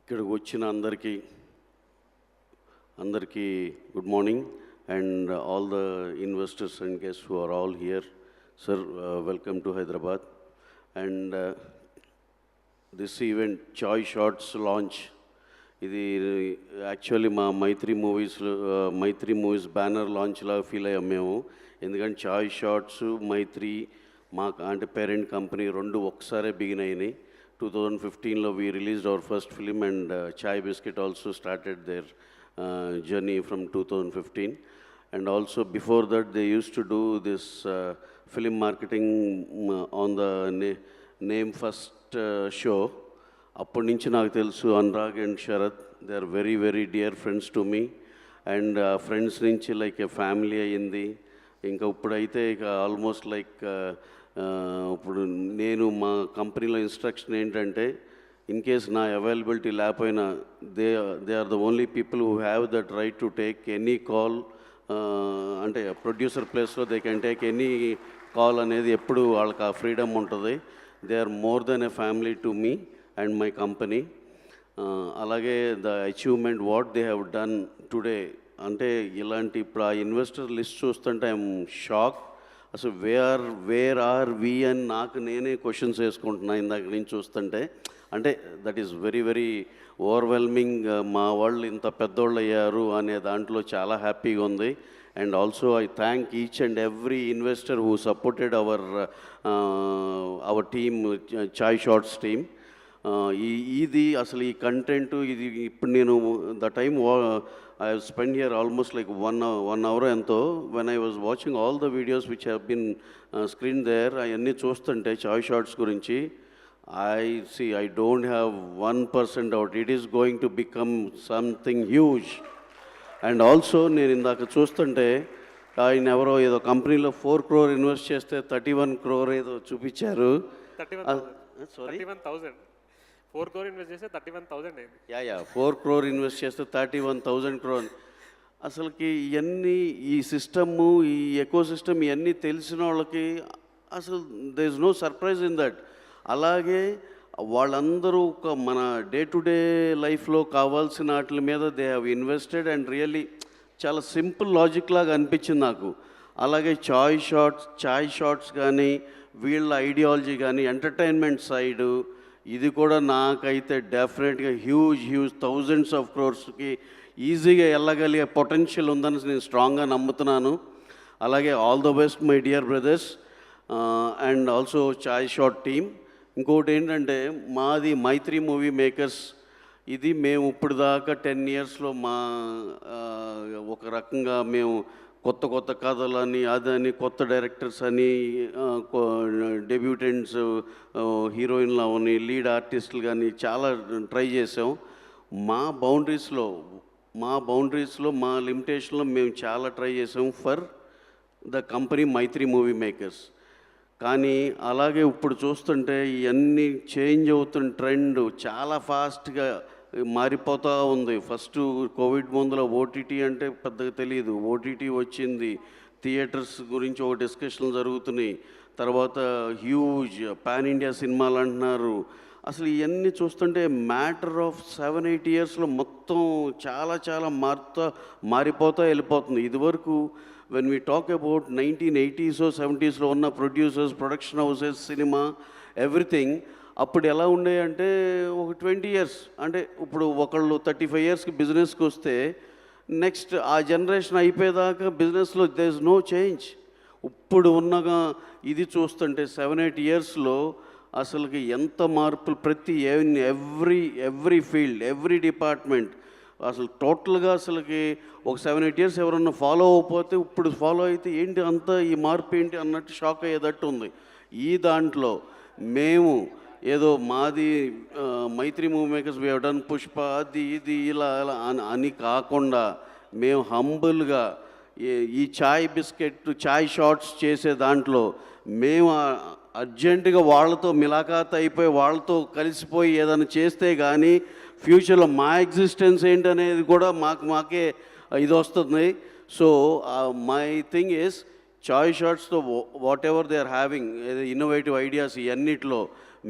ఇక్కడికి వచ్చిన అందరికీ good morning and all the investors and guests who are all here. Sir, welcome to Hyderabad. And this event Chai Shorts launch, ఇది actually మా Mythri Movies banner లాంచ్లా feel అయ్యాం మేము. ఎందుకంటే చాయ్ షార్ట్స్ మైత్రి మా అంటే పేరెంట్ కంపెనీ రెండు ఒకసారే బిగిన్ అయినాయి. 2015 we released our first film, and Chai Biscuit also started their journey from 2015. And also before that they used to do this film marketing on the Name First show. అప్పటి నుంచి నాకు తెలుసు Anurag and Sharath, they are very very dear friends to me. And friends నుంచి like a family అయ్యింది. ఇంకా ఇప్పుడైతే ఇక almost like ఇప్పుడు నేను మా కంపెనీలో ఇన్స్ట్రక్షన్ ఏంటంటే, ఇన్ కేస్ నా అవైలబిలిటీ లేకపోయినా they are the only people who have that right to take any call. అంటే ప్రొడ్యూసర్ ప్లేస్లో they can take any call అనేది ఎప్పుడు వాళ్ళకి ఆ ఫ్రీడమ్ ఉంటుంది. They are more than a family to me and my company. అలాగే the achievement what they have done today, అంటే ఇలాంటి ఇప్పుడు ఆ ఇన్వెస్టర్ లిస్ట్ చూస్తుంటే ఐఎమ్ షాక్. అసలు వేర్ ఆర్ వి అని నాకు నేనే క్వశ్చన్స్ వేసుకుంటున్నా ఇందాక నుంచి చూస్తుంటే. అంటే that is very very overwhelming. మా వాళ్ళు ఇంత పెద్దోళ్ళు అయ్యారు అనే దాంట్లో చాలా హ్యాపీగా ఉంది. And also I thank each and every investor who supported our team, Chai Shorts team. ఇది అసలు ఈ కంటెంట్ ఇది ఇప్పుడు నేను the time I have spent here almost like one hour ఎంతో. when I was watching all the videos which have been screened there, అవన్నీ చూస్తుంటే చాయ్ shorts గురించి I don't have 1% doubt it is going to become something huge. And also నేను ఇందాక చూస్తుంటే ఆయన ఎవరో ఏదో కంపెనీలో 4 crore ఇన్వెస్ట్ చేస్తే 31 crore ఏదో చూపించారు. 31,000 4 crore ఇన్వెస్ట్ చేస్తే 31,000 అయింది. 4 crore ఇన్వెస్ట్ చేస్తే 31,000 crore. అసలుకి ఇవన్నీ ఈ సిస్టము, ఈ ఎకో సిస్టమ్ ఇవన్నీ తెలిసిన వాళ్ళకి అసలు they is no surprise in that. అలాగే వాళ్ళందరూ మన డే టు డే లైఫ్లో కావాల్సిన వాటి మీద they have invested and really చాలా సింపుల్ లాజిక్ లాగా అనిపించింది నాకు. అలాగే చాయ్ షార్ట్స్ కానీ వీళ్ళ ఐడియాలజీ కానీ ఎంటర్టైన్మెంట్ సైడు ఇది కూడా నాకైతే డెఫినెట్గా హ్యూజ్ థౌజండ్స్ ఆఫ్ క్రోర్స్కి ఈజీగా వెళ్ళగలిగే పొటెన్షియల్ ఉందని నేను స్ట్రాంగ్గా నమ్ముతున్నాను. అలాగే all the best my dear brothers and also chai short team. ఇంకోటి ఏంటంటే మాది మైత్రి మూవీ మేకర్స్. ఇది మేము ఇప్పుడు దాకా 10 yearsలో మా ఒక రకంగా మేము కొత్త కథలని అదని కొత్త డైరెక్టర్స్ అని డెబ్యూటెంట్స్ హీరోయిన్లు అవని లీడ్ ఆర్టిస్టులు కానీ చాలా ట్రై చేసాం. మా బౌండరీస్లో మా లిమిటేషన్లో మేము చాలా ట్రై చేసాం for the company Mythri movie Makers. కానీ అలాగే ఇప్పుడు చూస్తుంటే ఇవన్నీ చేంజ్ అవుతున్న ట్రెండ్ చాలా ఫాస్ట్గా మారిపోతూ ఉంది. ఫస్ట్ కోవిడ్ ముందులో ఓటీటీ అంటే పెద్దగా తెలియదు, ఓటీటీ వచ్చింది, థియేటర్స్ గురించి ఒక డిస్కషన్లు జరుగుతున్నాయి, తర్వాత హ్యూజ్ పాన్ ఇండియా సినిమాలు అంటున్నారు. అసలు ఇవన్నీ చూస్తుంటే మ్యాటర్ ఆఫ్ 7-8 yearsలో మొత్తం చాలా మారిపోతూ వెళ్ళిపోతుంది. ఇదివరకు when we talk about 1980s or 70sలో ఉన్న producers, production houses, cinema everything అప్పుడు ఎలా ఉండే అంటే ఒక 20 years, అంటే ఇప్పుడు ఒకళ్ళు 35 yearsకి బిజినెస్కి వస్తే నెక్స్ట్ ఆ జనరేషన్ అయిపోయేదాకా బిజినెస్లో దే ఇస్ నో చేంజ్. ఇప్పుడు ఉన్నగా ఇది చూస్తుంటే 7-8 yearsలో అసలుకి ఎంత మార్పులు ప్రతి ఎవ్రీ ఫీల్డ్, ఎవ్రీ డిపార్ట్మెంట్ అసలు టోటల్గా అసలుకి ఒక 7-8 years ఎవరన్నా ఫాలో అవ్వకపోతే ఇప్పుడు ఫాలో అయితే ఏంటి అంత ఈ మార్పు ఏంటి అన్నట్టు షాక్ అయ్యేటట్టు ఉంది. ఈ దాంట్లో మేము ఏదో మాది Mythri movie makers we have done Pushpa అది ఇది ఇలా అని కాకుండా మేము హంబుల్గా ఈ చాయ్ షార్ట్స్ చేసే దాంట్లో మేము అర్జెంటుగా వాళ్ళతో మిలాఖాత్ అయిపోయి వాళ్ళతో కలిసిపోయి ఏదైనా చేస్తే కానీ ఫ్యూచర్లో మా ఎగ్జిస్టెన్స్ ఏంటనేది కూడా మాకే ఇది వస్తుంది. So my thing is Chai షార్ట్స్తో whatever they are having innovative ideas ఇవన్నిట్లో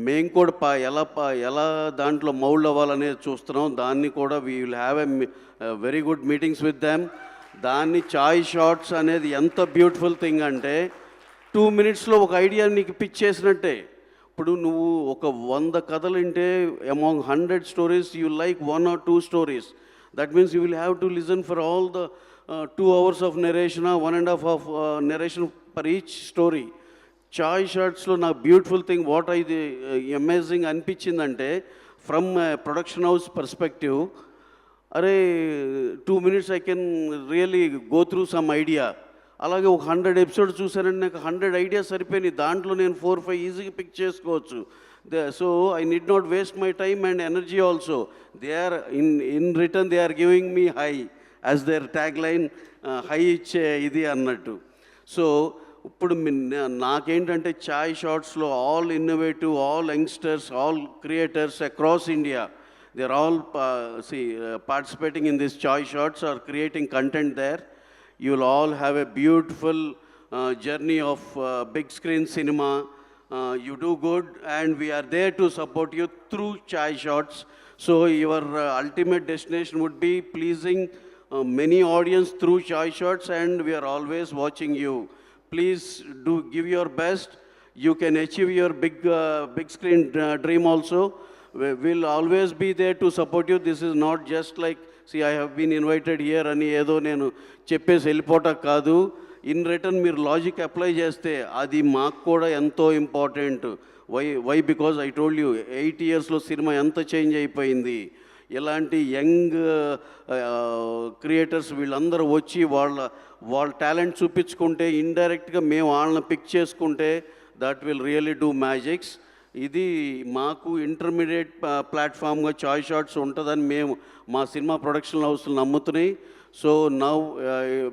మేము కూడా ఎలా దాంట్లో మౌల్డ్ అవ్వాలనేది చూస్తున్నాం. దాన్ని కూడా we will have very good meetings with them. దాన్ని చాయ్ షార్ట్స్ అనేది ఎంత బ్యూటిఫుల్ థింగ్ అంటే 2 minutesలో ఒక ఐడియా నీకు పిచ్ చేసినట్టే. ఇప్పుడు నువ్వు ఒక 100 కథలు వింటే among 100 stories you like 1 or 2 stories. That means you will have to listen for all the 2 hours of narration, 1.5 hours narration for each story. Chai షార్ట్స్లో నాకు బ్యూటిఫుల్ థింగ్ వాట్ ఇది అమేజింగ్ అనిపించిందంటే ఫ్రమ్ ప్రొడక్షన్ హౌస్ పర్స్పెక్టివ్, అరే 2 minutes I can really go through some idea. అలాగే ఒక 100 episodes చూసానంటే నాకు 100 ideas సరిపోయినాయి. దాంట్లో నేను 4-5 ఈజీగా పిక్ చేసుకోవచ్చు. So I need not waste my time and energy also. They are in return they are giving me high as their tag line, high ఇచ్చే ఇది అన్నట్టు. సో ఇప్పుడు నాకేంటంటే చాయ్ షార్ట్స్లో all innovative, all youngsters, all creators across India, they are all participating in this Chai Shorts are creating content there. You will all have a beautiful journey of big screen cinema. You do good and we are there to support you through Chai Shots. So your ultimate destination would be pleasing many audience through Chai Shots, and we are always watching you. Please do give your best. You can achieve your big screen dream also. We'll always be there to support you. This is not just like, see, I have been invited here అని ఏదో నేను చెప్పేసి వెళ్ళిపోవటం కాదు. In return మీరు logic apply చేస్తే అది మాకు కూడా ఎంతో important. Why because I told you 8 yearsలో సినిమా ఎంత చేంజ్ అయిపోయింది. ఇలాంటి యంగ్ క్రియేటర్స్ వీళ్ళందరూ వచ్చి వాళ్ళ టాలెంట్ చూపించుకుంటే, ఇండైరెక్ట్గా మేము వాళ్ళని పిక్ చేసుకుంటే that will really do magics. ఇది మాకు ఇంటర్మీడియట్ ప్లాట్ఫామ్గా చాయ్ షార్ట్స్ ఉంటుందని మేము మా సినిమా ప్రొడక్షన్ హౌస్లు నమ్ముతున్నాయి. So now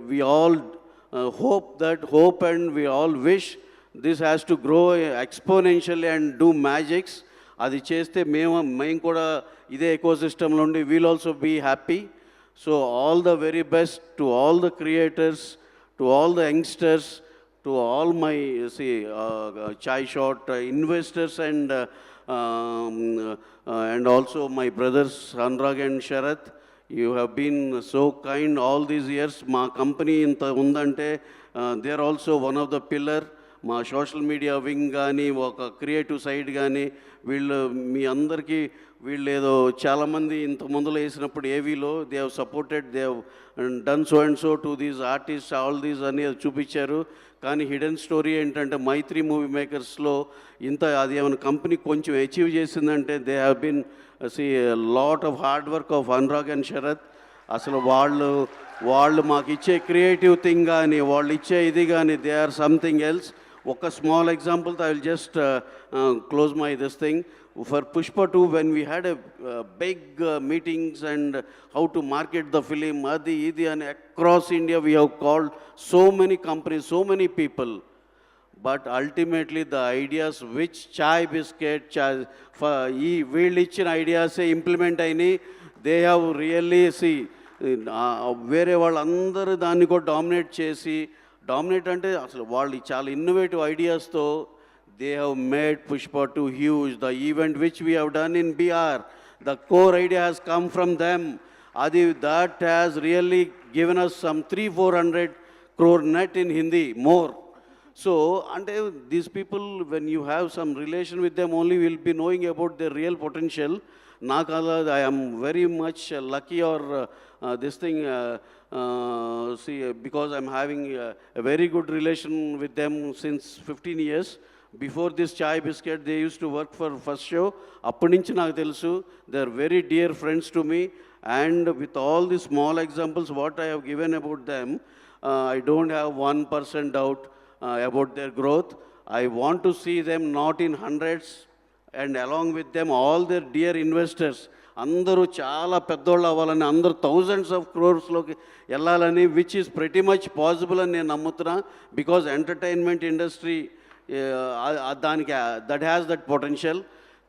we all hope and we all wish this has to grow exponentially and do magics. అది చేస్తే మేము కూడా ఇదే ఎకోసిస్టంలో ఉండి we'll also be happy. So all the very best to all the creators, to all the youngsters, to all my Chai Shot investors and also my brothers Anurag and Sharath. You have been so kind all these years. Ma company inta undante they are also one of the pillar. మా social media wing కానీ ఒక creative side కానీ మీ అందరికీ ఏదో చాలామంది ఇంత ముందులో వేసినప్పుడు ఏవీలో they have supported, they have done so and so to these artist all these అని చూపించారు. కానీ హిడెన్ స్టోరీ ఏంటంటే మైత్రి మూవీ మేకర్స్లో అది ఏమైనా కంపెనీ కొంచెం అచీవ్ చేసిందంటే they have been lot of hard work of Anurag and Sharath. అసలు వాళ్ళు మాకు ఇచ్చే క్రియేటివ్ థింగ్ కానీ వాళ్ళు ఇచ్చే ఇది కానీ దే ఆర్ సంథింగ్ ఎల్స్. ఒక small example I will just close my this thing. For Pushpa 2, when we had a big meetings and how to market the film, adi idi, and across India we have called so many companies, so many people. But ultimately the ideas which chai biscuit, వీళ్ళు ఇచ్చిన ఐడియాసే implement అయినాయి. They have really వేరే వాళ్ళందరూ దాన్ని కూడా dominate అంటే అసలు వాళ్ళు చాలా innovative ఐడియాస్తో they have made Pushpa 2 huge. The event which we have done in BR, the core idea has come from them. That has really given us some 300-400 crore net in Hindi, more. So, and these people, when you have some relation with them only, will be knowing about their real potential. Nakala, I am very much lucky or this thing, because I'm having a very good relation with them since 15 years. Before this Chai Biscuit, they used to work for First Show. Appadi nunchi naaku telusu. They are very dear friends to me. And with all these small examples, what I have given about them, I don't have 1% doubt about their growth. I want to see them not in hundreds, and along with them, all their dear investors. అందరూ చాలా పెద్దోళ్ళు అవ్వాలని, అందరూ thousands of crores-లోకి వెళ్ళాలని, which is pretty much possible అని నేను నమ్ముతున్నా. Because entertainment industry దానికి that has that potential.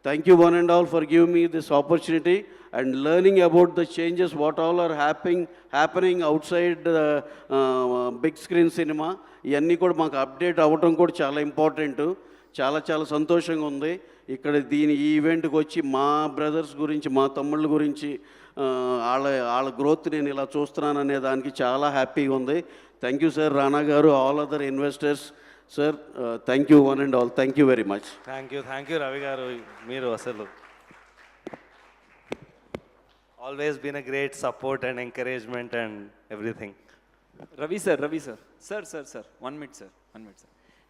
Thank you one and all for giving me this opportunity and learning about the changes what all are happening outside the big screen cinema. ఇవన్నీ కూడా మాకు update అవ్వటం కూడా చాలా important. చాలా సంతోషంగా ఉంది. ఇక్కడ ఈ ఈవెంట్కి వచ్చి మా బ్రదర్స్ గురించి, మా తమ్ముళ్ళ గురించి, వాళ్ళ గ్రోత్ నేను ఇలా చూస్తున్నాను అనే దానికి చాలా హ్యాపీగా ఉంది. Thank you sir, Rana garu, all other investors sir, thank you one and all. Thank you very much. Thank you Ravi garu. మీరు అసలు always been a great support and encouragement and everything. Ravi sir. Sir. 1 minute, sir.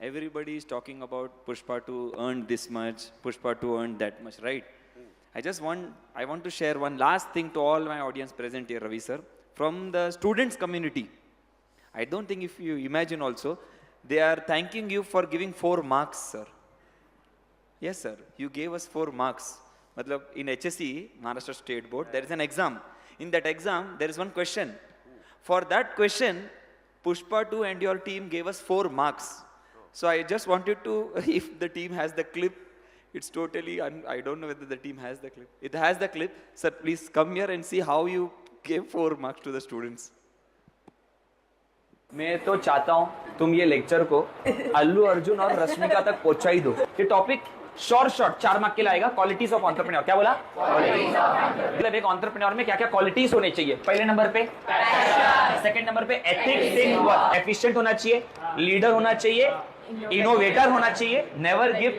Everybody is talking about Pushpa 2 earned this much, Pushpa 2 earned that much, right? I want to share one last thing to all my audience present here, Ravi sir. From the students community, I don't think if you imagine also, they are thanking you for giving 4 marks, sir. Yes, sir. You gave us 4 marks. Matlab, in HSC, Maharashtra State Board, there is an exam. In that exam, there is one question. For that question, Pushpa 2 and your team gave us 4 marks. So I just wanted to, if the team has the clip, it's totally, I don't know whether the team has the clip. It has the clip. Sir, please come here and see how you gave 4 marks to the students. मैं तो चाहता हूं तुम ये lecture को अल्लू अर्जुन और रश्मिका तक पहुंचा ही दो. ये टॉपिक शॉर्ट 4 मार्क के लाएगा. Qualities of entrepreneur. क्या बोला? मतलब एक एंटरप्रेन्योर में क्या क्या क्वालिटीज होने चाहिए. पहले नंबर पे सेकंड नंबर पे एथिक्स इन वर्क. एफिशिएंट होना चाहिए, लीडर होना चाहिए, इनोवेटर होना चाहिए, नेवर गिव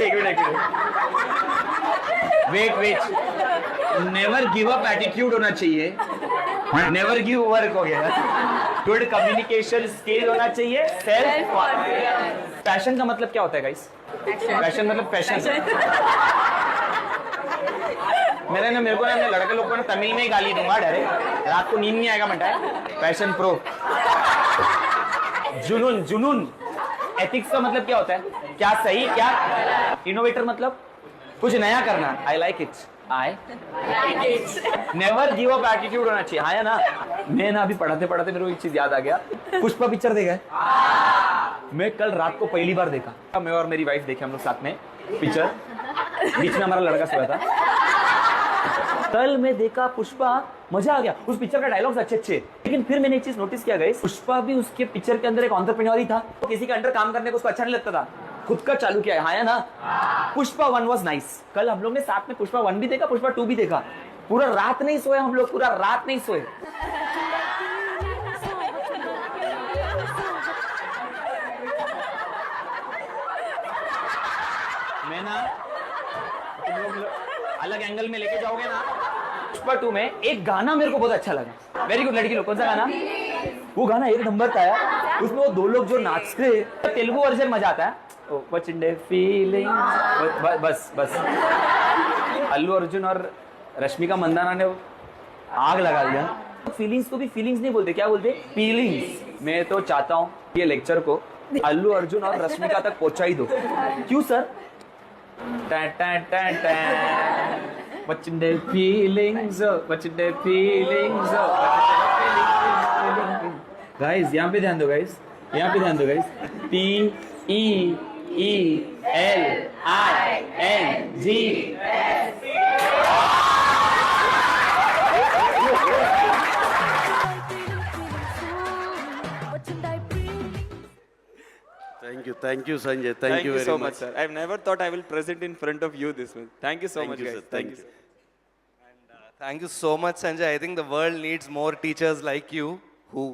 एक minute wait never give up attitude होना चाहिए. नेवर गिव वर्क हो गया. गुड कम्युनिकेशन स्किल होना चाहिए. Self confidence. पैशन का मतलब क्या होता है गाइस? पैशन मतलब पैशन. मेरे को ना लड़के लोग को ना तमिल में ही गाली दूंगा डायरेक्ट. रात को नींद नहीं आएगा म्हणता है. Passion pro. जुनून. एथिक्स का मतलब क्या होता है? क्या सही, क्या. इनोवेटर मतलब कुछ नया करना. I like it. Never give up attitude होना चाहिए. आया ना. मैं ना अभी पढ़ाते मेरे को एक चीज याद आ गया. पुष्पा पिक्चर देखा? मैं कल रात को पहली बार देखा. मैं और मेरी वाइफ देखे हम लोग साथ में पिक्चर. बीच में हमारा लड़का सोया था. कल मैं देखा पुष्पा, मजा आ गया. उस पिक्चर का डायलॉग्स अच्छे. लेकिन फिर मैंने एक चीज नोटिस किया गाइस, पुष्पा भी उसके पिक्चर के अंदर एक एंटरप्रेन्योर ही था. तो किसी के अंडर काम करने को उसको अच्छा नहीं लगता था. खुद का चालू किया है ना. Pushpa 1 was nice. कल हम लोग ने साथ में पुष्पा 1 भी देखा, पुष्पा 2 भी देखा. पूरा रात नहीं सोए हम लोग. पूरा रात नहीं सोए. मैं ना तुम लोग अलग एंगल में लेके जाओगे ना. पुष्पा 2 में एक गाना मेरे को बहुत अच्छा लगा. वेरी गुड लड़की लोग. कौन सा गाना? वो गाना एक नंबर का है. उसमें वो 2 लोग जो नाचते हैं, तेलुगु वर्जन मजा आता है. वचिंडे फीलिंग. बस अल्लू अर्जुन और रश्मिका मंदाना ने आग लगा दिया. फीलिंग्स को भी फीलिंग्स नहीं बोलते. क्या बोलते? फीलिंग्स. मैं तो चाहता हूं ये लेक्चर को अल्लू अर्जुन और रश्मिका तक पहुंचा ही दो. क्यों सर? वचिंडे फीलिंग्स. गाइस यहाँ पे ध्यान दो guys. PEELING. Thank you Sanjay. Thank you very so much. much, sir. I've never thought I will present in front of you this way. Thank you so much, you, guys. sir. Thank you. Thank you so much, Sanjay. I think the world needs more teachers like you who